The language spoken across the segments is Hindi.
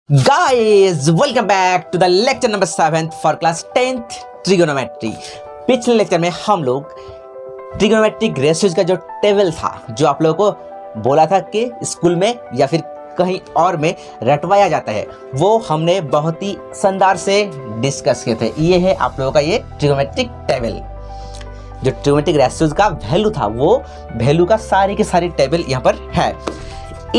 Guys, welcome back to the lecture number 7 for class 10th trigonometry. पिछले लेक्चर में हम लोग ट्रिगोनोमेट्रिक रेशियोज का जो टेबल था, जो आप लोगों को बोला था कि स्कूल में या फिर कहीं और में रटवाया जाता है, वो हमने बहुत ही शानदार से डिस्कस किए थे। ये है आप लोगों का ये ट्रिगोनोमेट्रिक टेबल। जो ट्रिगोनोमेट्रिक रेशियोज का वैल्यू था, वो वैल्यू का सारी की सारी टेबल यहाँ पर है।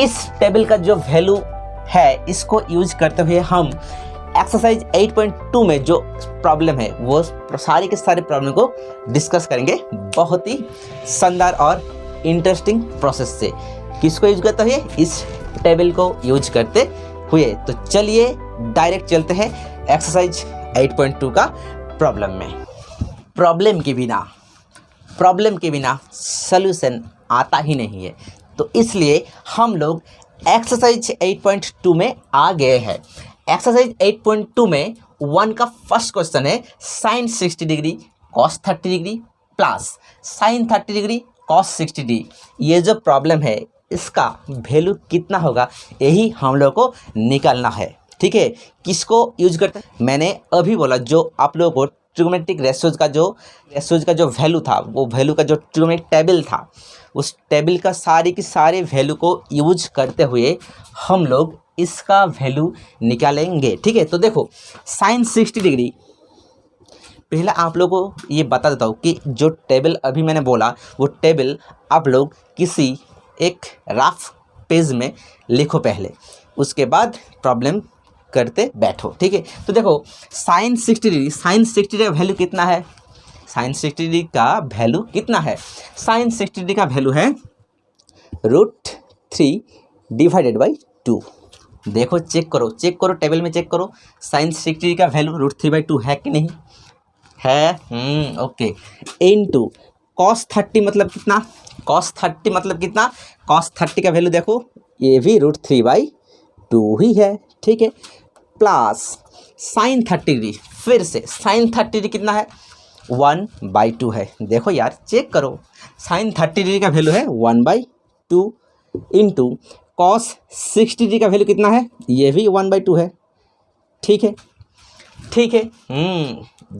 इस टेबल का जो वैल्यू है, इसको यूज करते हुए हम एक्सरसाइज 8.2 में जो प्रॉब्लम है, वो सारे के सारे प्रॉब्लम को डिस्कस करेंगे बहुत ही शानदार और इंटरेस्टिंग प्रोसेस से। किसको यूज करते हुए? इस टेबल को यूज करते हुए। तो चलिए डायरेक्ट चलते हैं एक्सरसाइज 8.2 का प्रॉब्लम में। प्रॉब्लम के बिना सॉल्यूशन आता ही नहीं है, तो इसलिए हम लोग एक्सरसाइज 8.2 में आ गए हैं। एक्सरसाइज 8.2 में 1 का फर्स्ट क्वेश्चन है sine 60 degree cos 30 degree plus sine 30 degree cos 60 degree. ये जो प्रॉब्लम है, इसका वैल्यू कितना होगा, यही हम लोग को निकालना है। ठीक है, किसको यूज करते हैं? मैंने अभी बोला, जो आप लोगों को ट्रिगोनोमेट्रिक रेशियोज का जो वैल्यू था, वो वैल्यू का जो ट्रिगोनोमेट्रिक टेबल था, उस टेबल का सारे की सारे वैल्यू को यूज करते हुए हम लोग इसका वैल्यू निकालेंगे। ठीक है, तो देखो साइन 60 डिग्री, पहले आप लोगों को ये बता देता हूँ कि जो टेबल अभी मैंने बोला, वो टेबल आप लोग किसी एक रफ पेज में लिखो पहले, उसके बाद प्रॉब्लम करते बैठो। ठीक है, तो देखो साइन 60 डिग्री का वैल्यू कितना है? साइन 60 डिग्री का वैल्यू कितना है? साइन 60 डिग्री का वैल्यू है √3 डिवाइडेड बाई 2। देखो चेक करो टेबल में चेक करो, साइन 60 डिग्री का वैल्यू √3/2 है कि नहीं है? ओके। इनटू कॉस 30 मतलब कितना? कॉस 30 का वैल्यू देखो, ये भी √3/2 ही है। ठीक है, प्लस साइन 30 डिग्री, फिर से साइन 30 डिग्री कितना है? 1/2 है। देखो यार चेक करो, साइन 30 डिग्री का वैल्यू है 1/2 इंटू कॉस 60 डिग्री का वैल्यू कितना है? ये भी 1/2 है। ठीक है,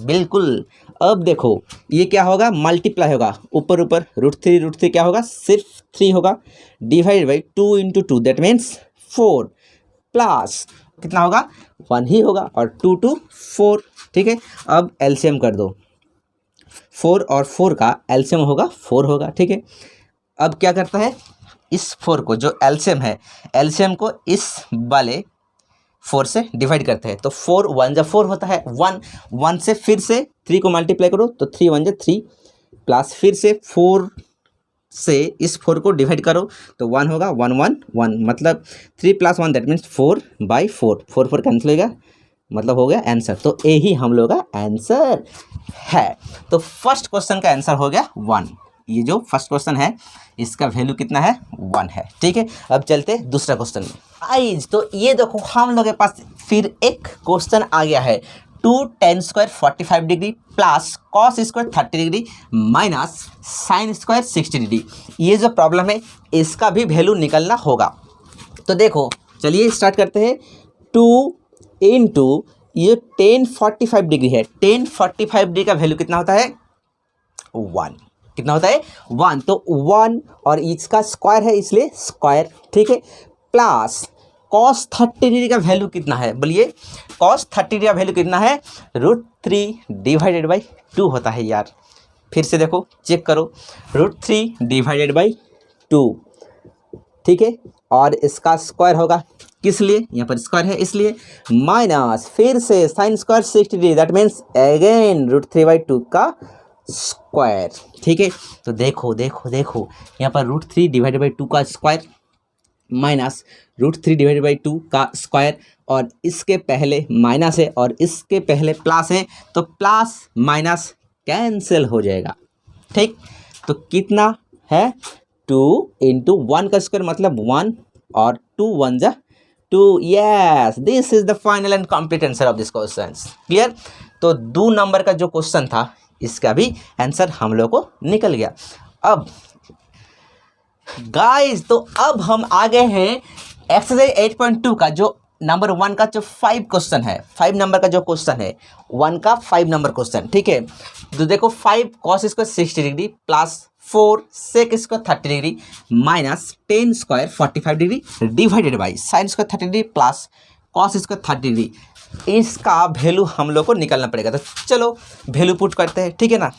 बिल्कुल। अब देखो ये क्या होगा? मल्टीप्लाई होगा, ऊपर √3 क्या होगा? सिर्फ 3 होगा, divide by 2 into 2 that means 4 plus कितना होगा? 1 ही होगा, और 2 2 4। ठीक है, अब एलसीएम कर दो, 4 और 4 का एलसीएम होगा 4 होगा। ठीक है, अब क्या करता है? इस 4 को, जो एलसीएम है, एलसीएम को इस वाले 4 से डिवाइड करते हैं, तो 4 1 जा 4 होता है। 1 से फिर से 3 को मल्टीप्लाई करो, तो 3 1 जा 3 प्लस फिर से 4 से इस 4 को डिवाइड करो, तो 1 होगा, 1 1 1 मतलब 3 + 1 दैट मीन्स 4/4। 4 4 कैंसिल होगा, मतलब हो गया आंसर। तो यही हम लोग का आंसर है। तो फर्स्ट क्वेश्चन का आंसर हो गया 1। ये जो फर्स्ट क्वेश्चन है, इसका वैल्यू कितना है? 1 है। ठीक है, अब चलते दूसरा क्वेश्चन में। आइज तो ये देखो, हम लोग के पास फिर एक क्वेश्चन आ गया है, 2 tan square 45 degree plus cos square 30 degree minus sine square 60 degree. ये जो प्रॉब्लम है, इसका भी वैल्यू निकलना होगा। तो देखो चलिए स्टार्ट करते हैं। 2 इंटू ये tan 45 डिग्री है, tan 45 डिग्री का वैल्यू कितना होता है? 1। कितना होता है? 1। तो 1 और इसका स्क्वायर है, इसलिए स्क्वायर। ठीक है, प्लस कॉस 30 डिग्री का वैल्यू कितना है? बोलिए, कॉस 30 डिग्री का वैल्यू कितना है? √3 डिवाइडेड बाई 2 होता है यार। फिर से देखो चेक करो, √3 डिवाइडेड बाई 2। ठीक है, और इसका स्क्वायर होगा, किस लिए? यहाँ पर स्क्वायर है इसलिए, माइनस फिर से sine square 60 degree that means again √3/2 का स्क्वायर। ठीक है, तो देखो यहाँ पर √3 डिवाइडेड बाई 2 का स्क्वायर माइनस √3 डिवाइडेड बाई 2 का स्क्वायर, और इसके पहले माइनस है और इसके पहले प्लस है, तो प्लस माइनस कैंसिल हो जाएगा। ठीक, तो कितना है? 2 इंटू 1 का स्क्वायर मतलब 1 और 2 1 जा 2। Yes, this is the final and complete answer of this question. Clear? तो 2 नंबर का जो क्वेश्चन था, इसका भी आंसर हम लोग को निकल गया। अब गाइस, तो अब हम आ गए हैं एक्सरसाइज 8.2 का जो नंबर 1 का जो 5 क्वेश्चन है, 5 नंबर का जो क्वेश्चन है 1 का 5 नंबर क्वेश्चन, ठीक है। तो देखो 5 cos square 60 degree plus 4 sec square 30 degree minus 10 square 45 degree divided by sine square 30 degree plus cos square 30 degree. इसका वैल्यू हम लोग को निकालना पड़ेगा। तो चलो वैल्यू पुट करते हैं, ठीक है ना।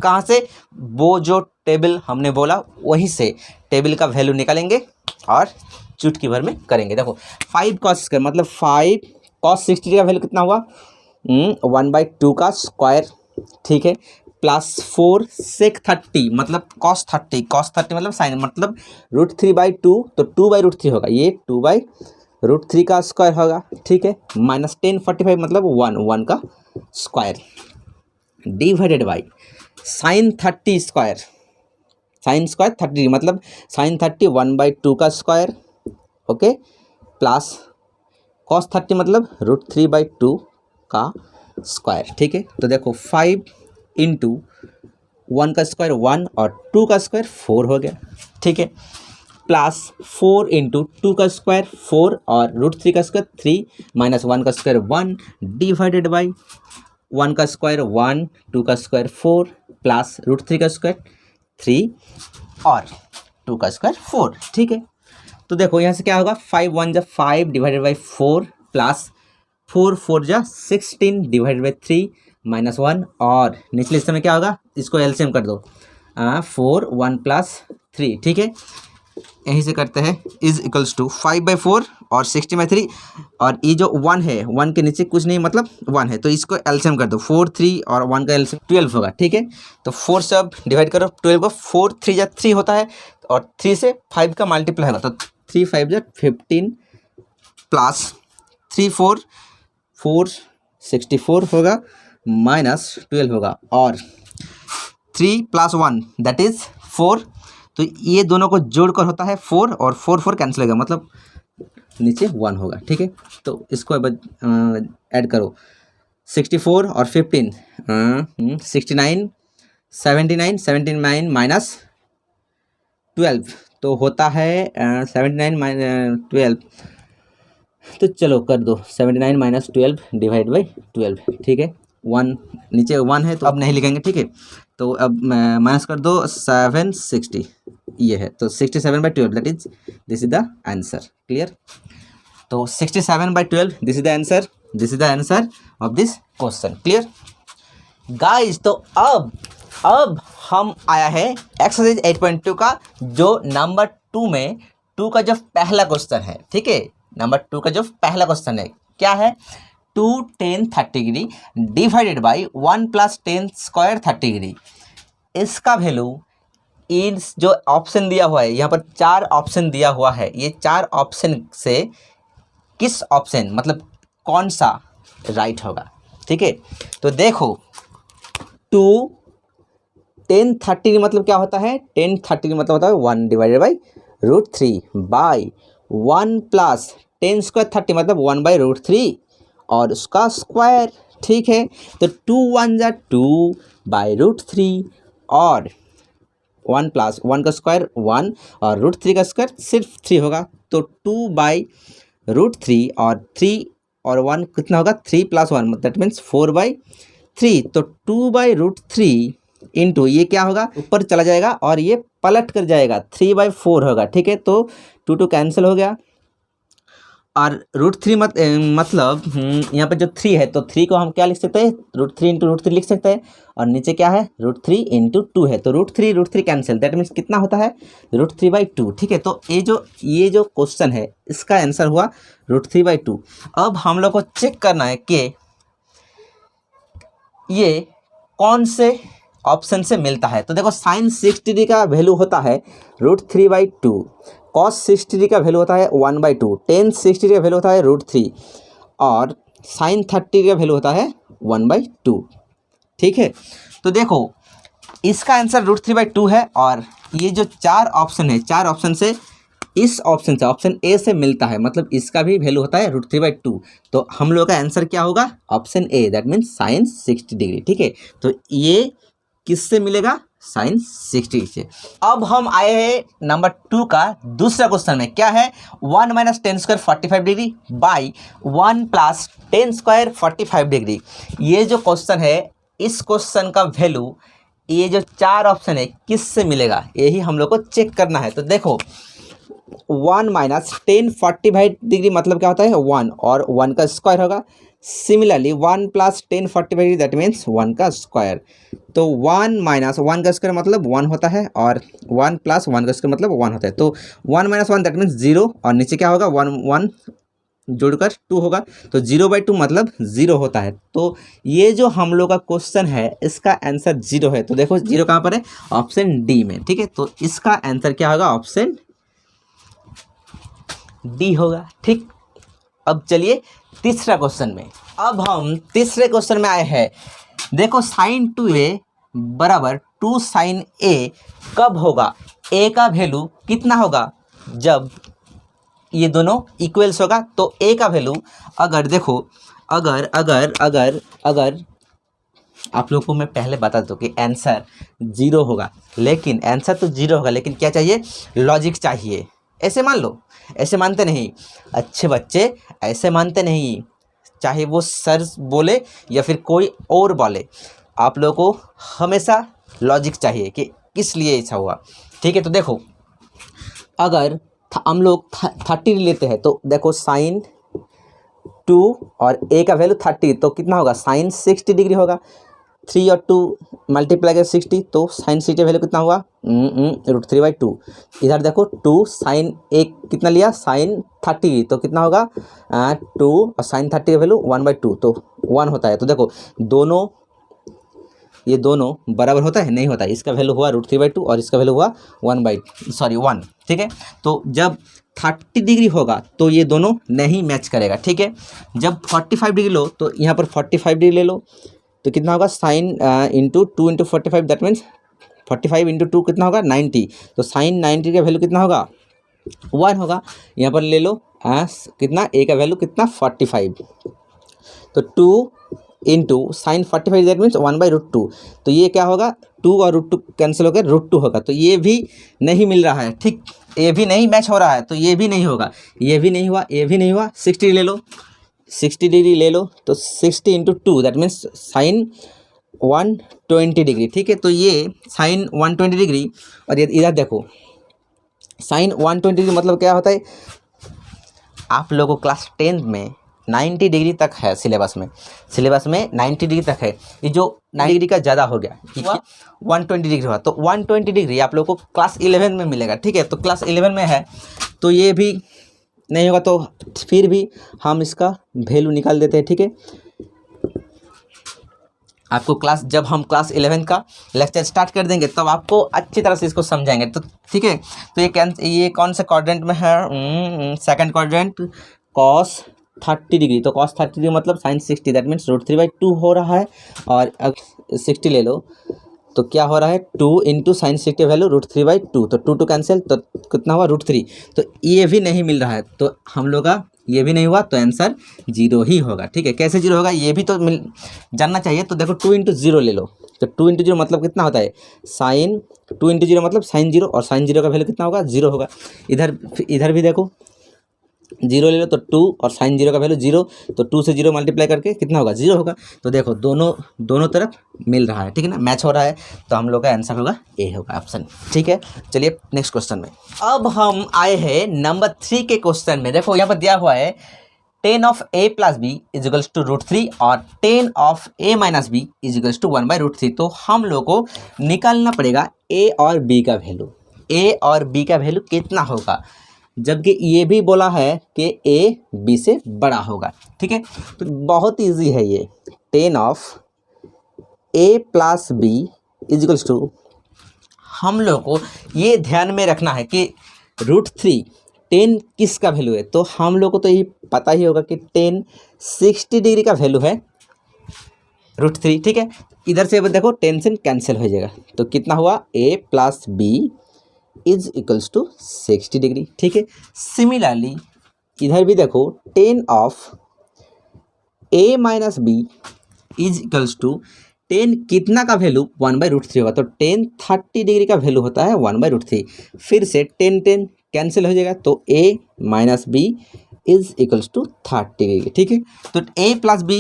कहाँ से? वो जो टेबल हमने बोला वहीं से टेबल का वैल्यू निकालेंगे और चुटकी भर में करेंगे। देखो 5 कॉस स्क्वायर मतलब 5 कॉस 60 का वैल्यू कितना हुआ 1/2 का स्क्वायर, ठीक है, प्लस 4 सेक 30 मतलब कॉस 30 मतलब साइन मतलब √3/2 तो 2/√3 होगा, ये 2/√3 का स्क्वायर होगा, ठीक है, माइनस 1045 मतलब 1 का square divided by sign 30 square, sign square 30 मतलब साइन 30 1/2 का स्क्वायर, ओके, प्लस कॉस 30 मतलब √3/2 का स्क्वायर, ठीक है। तो देखो 5 इंटू 1 का स्क्वायर 1 और 2 का स्क्वायर 4 हो गया, ठीक है, प्लस 4 इंटू 2 का स्क्वायर 4 और √3 का स्क्वायर 3 माइनस 1 का स्क्वायर 1 डिवाइडेड बाई 1 का स्क्वायर 1 2 का स्क्वायर 4 प्लस √3 का स्क्वायर 3 और 2 का स्क्वायर 4, ठीक है। तो देखो यहाँ से क्या होगा 5 1 जा 5 डिवाइडेड बाई 4 प्लस 4 4 जा 16 डिवाइडेड बाई 3 माइनस 1 और निचले हिस्से में क्या होगा, इसको एलसीएम कर दो 4 1 प्लस 3, ठीक है, यहीं से करते हैं इज इक्वल्स टू 5/4 और 60/3 और ये जो 1 है 1 के नीचे कुछ नहीं मतलब 1 है, तो इसको एलसीएम कर दो 4 3 और 1 का एलसीएम 12 होगा, ठीक है। तो 4 से अब डिवाइड करो 12 को 4 3 जा 3 होता है और 3 से 5 का मल्टीप्लाई होगा, तो 3 5 जा 15 प्लस 3 4 4 64 होगा माइनस 12 होगा और 3 + 1 दैट इज 4, तो ये दोनों को जोड़कर होता है 4 और 4 4 कैंसिल होगा मतलब नीचे 1 होगा, ठीक है। तो इसको अब ऐड करो 64 और 15 69 79 माइनस 12 तो होता है 79 - 12, तो चलो कर दो 79 माइनस 12 डिवाइड बाई 12, ठीक है, 1 नीचे 1 है तो अब नहीं लिखेंगे, ठीक है। तो अब माइनस कर दो 760, ये है तो 67/12 that is this is the answer, clear. तो 67/12 this is the answer of this question, clear guys. तो अब हम आया है एक्सरसाइज 8.2 का जो नंबर 2 में 2 का जो पहला क्वेश्चन है, ठीक है, नंबर 2 का जो पहला क्वेश्चन है क्या है 2 10 30 degree divided by 1 + 10 square 30 degree. इसका वैल्यू इस जो ऑप्शन दिया हुआ है यहाँ पर 4 ऑप्शन दिया हुआ है, ये 4 ऑप्शन से किस ऑप्शन मतलब कौन सा राइट होगा, ठीक है। तो देखो 2 10 30 मतलब क्या होता है 10 30 मतलब होता है 1 डिवाइडेड बाई √3 बाई 1 + 10 स्क्वायर 30 मतलब 1/√3 और उसका स्क्वायर, ठीक है। तो 2 1 जा 2 /√3 और 1 + 1 का स्क्वायर 1 और √3 का स्क्वायर सिर्फ 3 होगा, तो 2/√3 और 3 और 1 कितना होगा 3 + 1 दैट मीन्स 4/3, तो 2/√3 इंटू ये क्या होगा ऊपर चला जाएगा और ये पलट कर जाएगा 3/4 होगा, ठीक है। तो 2 कैंसिल हो गया और √3 मतलब यहाँ पर जो 3 है तो 3 को हम क्या लिख सकते हैं √3 × √3 लिख सकते हैं और नीचे क्या है √3 × 2 है, तो √3 कैंसिल दैट मीन्स कितना होता है √3/2, ठीक है। तो ये जो क्वेश्चन है इसका आंसर हुआ √3/2। अब हम लोग को चेक करना है कि ये कौन से ऑप्शन से मिलता है। तो देखो साइन 60 डिग्री का वैल्यू होता है √3/2, कॉस 60 डिग्री का वैल्यू होता है 1/2, टेन 60 डिग्री का वैल्यू होता है √3 और साइन 30 डिग्री का वैल्यू होता है 1/2, ठीक है। तो देखो इसका आंसर √3/2 है और ये जो 4 ऑप्शन है 4 ऑप्शन से इस ऑप्शन से ऑप्शन ए से मिलता है, मतलब इसका भी वैल्यू होता है √3/2, तो हम लोग का आंसर क्या होगा option A that means sign 60 degree, ठीक है। तो ये किससे मिलेगा साइन 60 से। अब हम आए हैं नंबर 2 का दूसरा क्वेश्चन में। क्या है? 1 minus ten square 45 degree by 1 plus ten square 45 degree. ये जो क्वेश्चन है, इस क्वेश्चन का वैल्यू, ये जो 4 ऑप्शन है, किससे मिलेगा, यही हम लोग को चेक करना है। तो देखो 1 माइनस टेन 45 डिग्री मतलब क्या होता है? 1, और 1 का स्क्वायर होगा। Similarly 1 plus ten 45 degree that means 1 का स्क्वायर। तो 1 माइनस 1 का स्क्वायर मतलब 1 होता है, और 1 प्लस 1 का स्क्वायर मतलब 1 होता है। तो 1 माइनस 1 दैट मीन्स 0, और नीचे क्या होगा? 1 जोड़कर 2 होगा, तो 0/2 मतलब 0 होता है। तो ये जो हम लोग का क्वेश्चन है, इसका आंसर 0 है। तो देखो 0 कहाँ पर है? ऑप्शन डी में। ठीक है, तो इसका आंसर क्या होगा? ऑप्शन डी होगा। ठीक, अब चलिए तीसरा क्वेश्चन में। अब हम तीसरे क्वेश्चन में आए हैं। देखो साइन 2a बराबर 2 साइन a कब होगा? a का वैल्यू कितना होगा जब ये दोनों इक्वल्स होगा? तो a का वैल्यू अगर देखो, अगर अगर अगर अगर आप लोग को मैं पहले बता दूं कि आंसर 0 होगा, लेकिन आंसर तो 0 होगा, लेकिन क्या चाहिए? लॉजिक चाहिए। ऐसे मान लो, ऐसे मानते नहीं अच्छे बच्चे, ऐसे मानते नहीं, चाहे वो सर बोले या फिर कोई और बोले, आप लोगों को हमेशा लॉजिक चाहिए कि किस लिए ऐसा हुआ। ठीक है, तो देखो अगर हम लोग 30 लेते हैं, तो देखो साइन 2 और a का वैल्यू 30, तो कितना होगा? साइन 60 डिग्री होगा। 3 और 2 मल्टीप्लाई कर 60, तो साइन 60 वैल्यू कितना हुआ? √3/2। इधर देखो 2 साइन a कितना लिया? साइन 30, तो कितना होगा? 2 और साइन 30 का वैल्यू 1/2, तो 1 होता है। तो देखो दोनों, ये दोनों बराबर होता है? नहीं होता है। इसका वैल्यू हुआ √3/2 और इसका वैल्यू हुआ 1। ठीक है, तो जब 30 डिग्री होगा तो ये दोनों नहीं मैच करेगा। ठीक है, जब 45 डिग्री लो तो यहाँ पर 45 डिग्री ले लो, तो कितना होगा? Sine into 2 into 45 that means 45 into 2 कितना होगा? 90। तो साइन 90 का वैल्यू कितना होगा? 1 होगा। यहाँ पर ले लो कितना? a का वैल्यू कितना? 45, तो 2 इंटू साइन 45 दैट मीन्स 1/√2। तो ये क्या होगा? 2 और √2 कैंसिल होकर √2 होगा। तो ये भी नहीं मिल रहा है। ठीक, ये भी नहीं मैच हो रहा है, तो ये भी नहीं होगा, ये भी नहीं हुआ, ये भी नहीं हुआ। 60 ले लो, 60 डिग्री ले लो, तो 60 into 2 that means sign 120 degree. ठीक है, तो ये साइन 120 डिग्री, और इधर देखो साइन 120 डिग्री मतलब क्या होता है? आप लोगों को क्लास 10 में 90 डिग्री तक है सिलेबस में 90 डिग्री तक है। ये जो 90 डिग्री का ज़्यादा हो गया, 120 डिग्री हुआ, तो 120 डिग्री आप लोगों को क्लास 11 में मिलेगा। ठीक है, तो क्लास 11 में है, तो ये भी नहीं होगा, तो फिर भी हम इसका वैल्यू निकाल देते हैं। ठीक है, आपको जब हम क्लास 11 का लेक्चर स्टार्ट कर देंगे तब आपको अच्छी तरह से इसको समझाएंगे। तो ठीक है, तो ये कौन से क्वाड्रेंट में है? Second quadrant, cos 30 degree. तो कॉस 30 डिग्री मतलब साइन 60 दैट मीन्स √3/2 हो रहा है। और 60 ले लो, तो क्या हो रहा है? 2 इंटू साइन 60 वैल्यू √3/2, तो 2 कैंसिल, तो कितना हुआ? √3। तो ये भी नहीं मिल रहा है, तो हम लोग का ये भी नहीं हुआ, तो आंसर 0 ही होगा। ठीक है, कैसे 0 होगा ये भी तो जानना चाहिए। तो देखो 2 इंटू 0 ले लो, तो 2 इंटू 0 मतलब कितना होता है? साइन 2 इंटू 0 मतलब साइन 0, और साइन 0 का वैल्यू कितना होगा? 0 होगा। इधर भी देखो 0 ले लो, तो 2 और साइन 0 का वैल्यू 0, तो 2 से 0 मल्टीप्लाई करके कितना होगा? 0 होगा। तो देखो दोनों तरफ मिल रहा है। ठीक है ना, मैच हो रहा है, तो हम लोग का आंसर होगा ए होगा ऑप्शन। ठीक है, चलिए नेक्स्ट क्वेश्चन में। अब हम आए हैं नंबर 3 के क्वेश्चन में। देखो यहाँ पर दिया हुआ है tan of a plus b is equals to √3 और tan of a minus b is equals to 1/√3। तो हम लोग को निकालना पड़ेगा a और b का वैल्यू। a और b का वैल्यू कितना होगा, जबकि ये भी बोला है कि a b से बड़ा होगा। ठीक है, तो बहुत इजी है ये। tan of a plus b is equals to, हम लोग को ये ध्यान में रखना है कि √3 10 किसका वैल्यू है, तो हम लोग को तो ये पता ही होगा कि 10 60 डिग्री का वैल्यू है √3। ठीक है, इधर से देखो 10 से कैंसिल हो जाएगा, तो कितना हुआ? a plus b is equals to 60 degree. ठीक है, सिमिलरली इधर भी देखो tan of a minus b is equals to tan कितना का वैल्यू 1/√3 होगा, तो टेन 30 डिग्री का वैल्यू होता है 1/√3। फिर से टेन टेन कैंसिल हो जाएगा, तो a minus b is equals to 30 degree. ठीक है, तो a plus b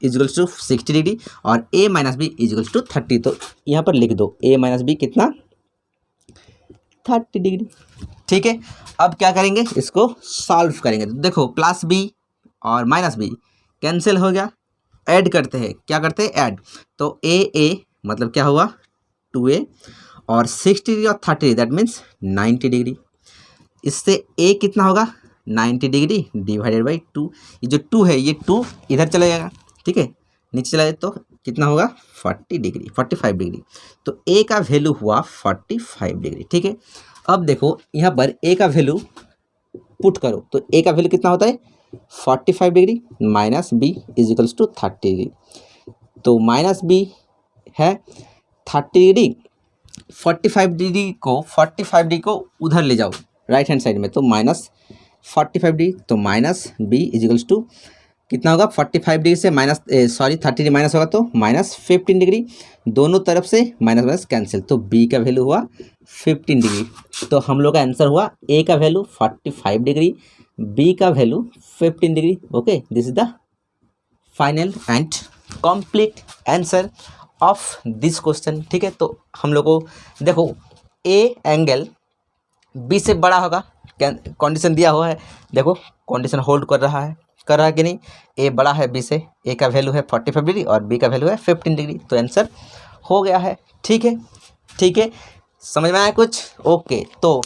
is equals to 60 degree और a minus b is equals to 30। तो यहाँ पर लिख दो a माइनस बी कितना, 30 डिग्री। ठीक है, अब क्या करेंगे, इसको सॉल्व करेंगे। तो देखो प्लस बी और माइनस बी कैंसिल हो गया, ऐड करते हैं, क्या करते हैं, ऐड। तो ए मतलब क्या हुआ 2a और 60 डिग्री और 30 दैट मीन्स 90 डिग्री। इससे a कितना होगा 90 डिग्री डिवाइडेड बाई 2। ये जो 2 है ये 2 इधर चला जाएगा। ठीक है, नीचे चला जाए तो कितना होगा 40 डिग्री 45 डिग्री। तो a का वैल्यू हुआ 45 डिग्री। ठीक है, अब देखो यहाँ पर a का वैल्यू पुट करो, तो a का वैल्यू कितना होता है 45 degree minus b is equals to 30 degree. तो माइनस बी है 30 डिग्री, 45 डिग्री को उधर ले जाओ राइट हैंड साइड में, तो माइनस 45 डिग्री, तो minus b is equals to कितना होगा 45 डिग्री से माइनस 30 डिग्री माइनस होगा तो माइनस 15 डिग्री, दोनों तरफ से माइनस माइनस कैंसिल, तो बी का वैल्यू हुआ 15 डिग्री। तो हम लोग का आंसर हुआ ए का वैल्यू 45 डिग्री, बी का value 15 degree. Okay, this is the final and complete answer of this question. ठीक है, तो हम लोग को देखो ए एंगल बी से बड़ा होगा, कंडीशन दिया हुआ है, देखो कंडीशन होल्ड कर रहा है कि नहीं, ए बड़ा है बी से, ए का वैल्यू है 45 डिग्री और बी का वैल्यू है 15 डिग्री, तो आंसर हो गया है। ठीक है, समझ में आया कुछ? ओके, तो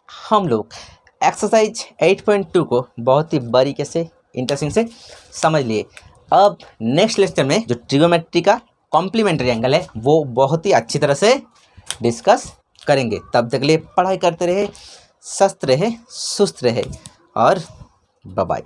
हम लोग एक्सरसाइज 8.2 को बहुत ही बारीकी से इंटरेस्टिंग से समझ लिए। अब नेक्स्ट लेक्चर में जो ट्रिगोमेट्री का कॉम्प्लीमेंट्री एंगल है वो बहुत ही अच्छी तरह से डिस्कस करेंगे। तब तक के लिए पढ़ाई करते रहे, स्वस्थ रहे, सुस्त रहे और बाय बाय।